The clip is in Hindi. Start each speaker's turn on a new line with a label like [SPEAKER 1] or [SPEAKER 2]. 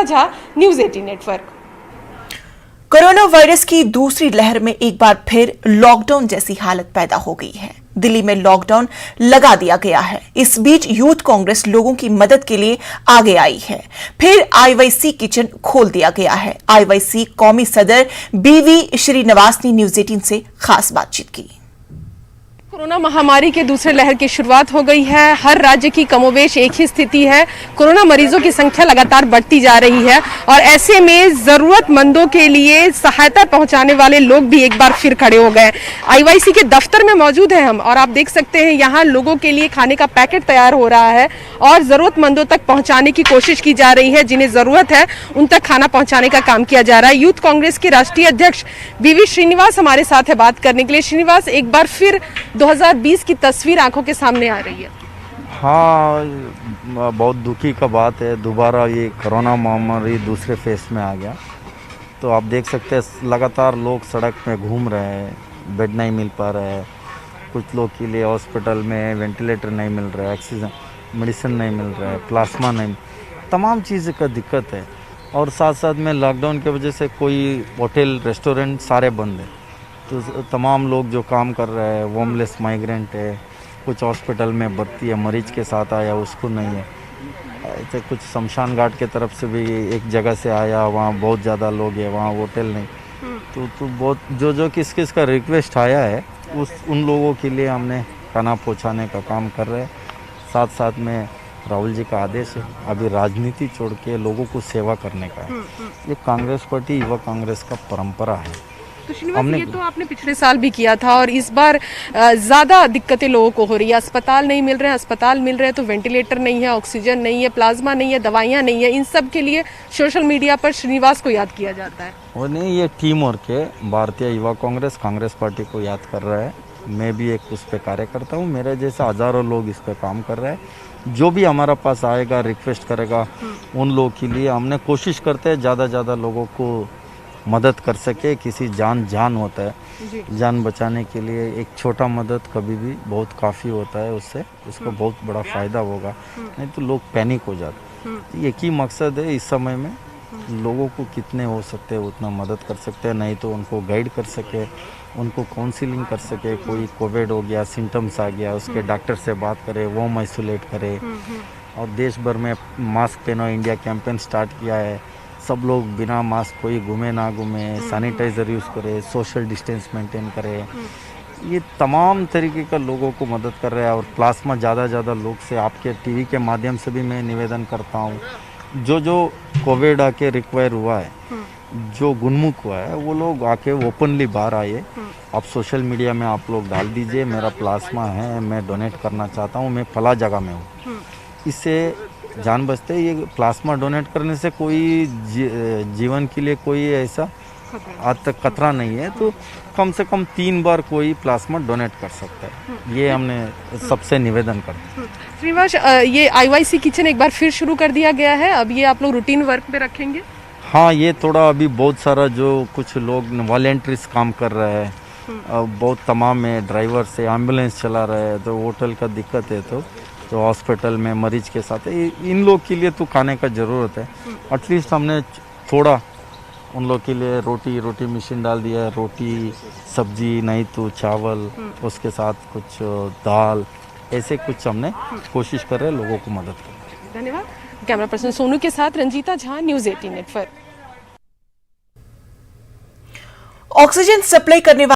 [SPEAKER 1] Jha, news 18 network.
[SPEAKER 2] Corona virus की दूसरी लहर में एक बार फिर लॉकडाउन जैसी हालत पैदा हो गई है। दिल्ली में लॉकडाउन लगा दिया गया है। इस बीच यूथ कांग्रेस लोगों की मदद के लिए आगे आई है। फिर आईवाईसी किचन खोल दिया गया है। आईवाईसी कौमी सदर बीवी श्रीनिवास ने न्यूज़ 18 से खास बातचीत की।
[SPEAKER 1] कोरोना महामारी के दूसरे लहर की शुरुआत हो गई है। हर राज्य की कमोबेश एक ही स्थिति है। कोरोना मरीजों की संख्या लगातार बढ़ती जा रही है और ऐसे में जरूरतमंदों के लिए सहायता पहुंचाने वाले लोग भी एक बार फिर खड़े हो गए। आईवाईसी के दफ्तर में मौजूद हैं हम और आप देख सकते हैं यहाँ लोगों के लिए खाने का पैकेट तैयार हो रहा है और जरूरतमंदों तक पहुंचाने की कोशिश की जा रही है। जिन्हें जरूरत है उन तक खाना पहुंचाने का काम किया जा रहा है। यूथ कांग्रेस के राष्ट्रीय अध्यक्ष बीवी श्रीनिवास हमारे साथ है बात करने के लिए। श्रीनिवास, एक बार फिर 2020 की तस्वीर आंखों के सामने आ रही है।
[SPEAKER 3] हाँ, बहुत दुखी का बात है। दोबारा ये कोरोना महामारी दूसरे फेस में आ गया। तो आप देख सकते हैं लगातार लोग सड़क में घूम रहे हैं, बेड नहीं मिल पा रहा है। कुछ लोग के लिए हॉस्पिटल में वेंटिलेटर नहीं मिल रहा है, ऑक्सीजन मेडिसिन नहीं मिल रहा है, प्लाज्मा नहीं, तमाम चीज़ का दिक्कत है। और साथ साथ में लॉकडाउन की वजह से कोई होटल रेस्टोरेंट सारे बंद हैं। तो तमाम लोग जो काम कर रहे हैं, होमलेस माइग्रेंट है, कुछ हॉस्पिटल में भर्ती है, मरीज के साथ आया उसको नहीं है। ऐसे कुछ शमशान घाट के तरफ से भी एक जगह से आया, वहाँ बहुत ज़्यादा लोग हैं, वहाँ होटल नहीं। तो बहुत जो किस का रिक्वेस्ट आया है उन लोगों के लिए हमने खाना पहुँचाने का काम कर रहे हैं। साथ साथ में राहुल जी का आदेश है अभी राजनीति छोड़ के लोगों को सेवा करने का है। ये कांग्रेस पार्टी, युवा कांग्रेस का परंपरा है।
[SPEAKER 1] तो श्रीनिवास, ये तो आपने पिछले साल भी किया था और इस बार ज़्यादा दिक्कतें लोगों को हो रही है। अस्पताल नहीं मिल रहे हैं, अस्पताल मिल रहे हैं तो वेंटिलेटर नहीं है, ऑक्सीजन नहीं है, प्लाज्मा नहीं है, दवाइयाँ नहीं है। इन सब के लिए सोशल मीडिया पर श्रीनिवास को याद किया जाता है।
[SPEAKER 3] और नहीं, ये टीम वर्क है। भारतीय युवा कांग्रेस पार्टी को याद कर रहा है। मैं भी एक उस पर कार्य करता हूँ। मेरे जैसे हज़ारों लोग इस पर काम कर रहे हैं। जो भी हमारा पास आएगा, रिक्वेस्ट करेगा, उन लोगों के लिए हमने कोशिश करते हैं ज़्यादा लोगों को मदद कर सके। किसी जान होता है, जान बचाने के लिए एक छोटा मदद कभी भी बहुत काफ़ी होता है। उससे उसको बहुत बड़ा फ़ायदा होगा, नहीं तो लोग पैनिक हो जाते। एक ही मकसद है इस समय में, लोगों को कितने हो सकते हैं उतना मदद कर सकते हैं, नहीं तो उनको गाइड कर सके, उनको काउंसलिंग कर सके। कोई कोविड हो गया, सिम्टम्स आ गया, उसके डॉक्टर से बात करे, होम आइसोलेट करे। और देश भर में मास्क पहनो इंडिया कैंपेन स्टार्ट किया है। सब लोग बिना मास्क कोई घूमे ना घूमे, सैनिटाइज़र यूज़ करे, सोशल डिस्टेंस मेंटेन करे। ये तमाम तरीके का लोगों को मदद कर रहा है। और प्लाज्मा ज़्यादा लोग से आपके टीवी के माध्यम से भी मैं निवेदन करता हूँ, जो कोविड आके रिक्वायर हुआ है, जो गुणमुख हुआ है, वो लोग आके ओपनली बाहर आइए। आप सोशल मीडिया में आप लोग डाल दीजिए मेरा प्लाज्मा है, मैं डोनेट करना चाहता हूँ, मैं फला जगह में हूँ। इससे जान बचते। ये प्लाज्मा डोनेट करने से कोई जीवन के लिए कोई ऐसा आज तक खतरा नहीं है। तो कम से कम 3 बार कोई प्लाज्मा डोनेट कर सकता है। ये हमने सबसे निवेदन करते हैं।
[SPEAKER 1] श्रीनिवास, ये आईवाईसी किचन एक बार फिर शुरू कर दिया गया है। अब ये आप लोग रूटीन वर्क पे रखेंगे?
[SPEAKER 3] हाँ, ये थोड़ा अभी बहुत सारा जो कुछ लोग वॉलेंट्रीज काम कर रहे हैं, बहुत तमाम है, ड्राइवर से एम्बुलेंस चला रहे हैं, तो होटल का दिक्कत है, तो हॉस्पिटल में मरीज के साथ इन लोग के लिए तो खाने का ज़रूरत है। एटलीस्ट हमने थोड़ा उन लोग के लिए रोटी मशीन डाल दिया है। रोटी, सब्जी, नहीं तो चावल, उसके साथ कुछ दाल, ऐसे कुछ हमने कोशिश कर रहे हैं लोगों को मदद करने।
[SPEAKER 1] धन्यवाद। कैमरा पर्सन सोनू के साथ Ranjita Jha, news 18 network.
[SPEAKER 2] Oxygen supply करने